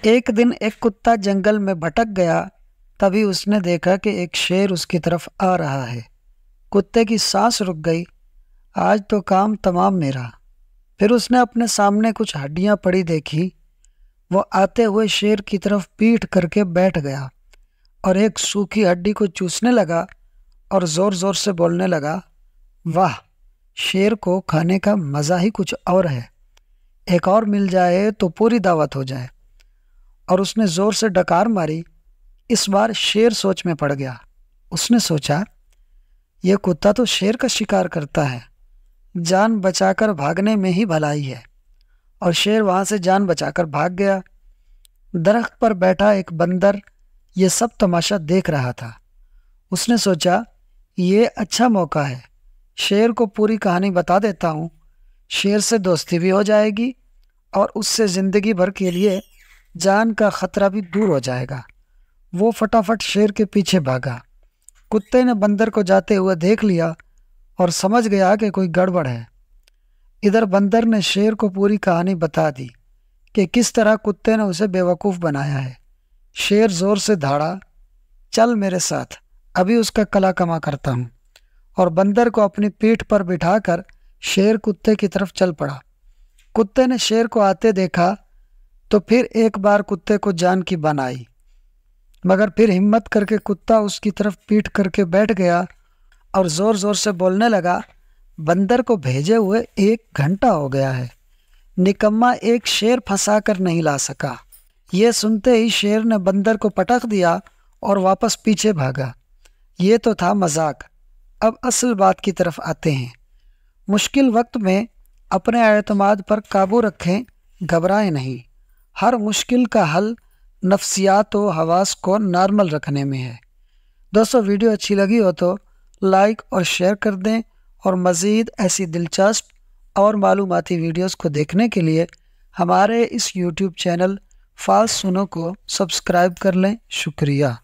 एक दिन एक कुत्ता जंगल में भटक गया। तभी उसने देखा कि एक शेर उसकी तरफ आ रहा है। कुत्ते की सांस रुक गई। आज तो काम तमाम मेरा। फिर उसने अपने सामने कुछ हड्डियां पड़ी देखी। वो आते हुए शेर की तरफ पीठ करके बैठ गया और एक सूखी हड्डी को चूसने लगा और जोर जोर से बोलने लगा, वाह, शेर को खाने का मज़ा ही कुछ और है। एक और मिल जाए तो पूरी दावत हो जाए। और उसने जोर से डकार मारी। इस बार शेर सोच में पड़ गया। उसने सोचा, यह कुत्ता तो शेर का शिकार करता है, जान बचाकर भागने में ही भलाई है। और शेर वहां से जान बचाकर भाग गया। दरख्त पर बैठा एक बंदर ये सब तमाशा देख रहा था। उसने सोचा, ये अच्छा मौका है, शेर को पूरी कहानी बता देता हूँ। शेर से दोस्ती भी हो जाएगी और उससे जिंदगी भर के लिए जान का खतरा भी दूर हो जाएगा। वो फटाफट शेर के पीछे भागा। कुत्ते ने बंदर को जाते हुए देख लिया और समझ गया कि कोई गड़बड़ है। इधर बंदर ने शेर को पूरी कहानी बता दी कि किस तरह कुत्ते ने उसे बेवकूफ़ बनाया है। शेर जोर से धाड़ा, चल मेरे साथ, अभी उसका कला कमा करता हूँ। और बंदर को अपनी पीठ पर बिठाकर शेर कुत्ते की तरफ चल पड़ा। कुत्ते ने शेर को आते देखा तो फिर एक बार कुत्ते को जान की बन आई, मगर फिर हिम्मत करके कुत्ता उसकी तरफ पीठ करके बैठ गया और जोर जोर से बोलने लगा, बंदर को भेजे हुए 1 घंटा हो गया है, निकम्मा एक शेर फंसा कर नहीं ला सका। ये सुनते ही शेर ने बंदर को पटक दिया और वापस पीछे भागा। ये तो था मजाक। अब असल बात की तरफ आते हैं। मुश्किल वक्त में अपने एतमाद पर काबू रखें, घबराएं नहीं। हर मुश्किल का हल नफ्सियात व हवास को नॉर्मल रखने में है। दोस्तों, वीडियो अच्छी लगी हो तो लाइक और शेयर कर दें और मज़ीद ऐसी दिलचस्प और मालूमाती वीडियोस को देखने के लिए हमारे इस यूट्यूब चैनल फास्ट सुनो को सब्सक्राइब कर लें। शुक्रिया।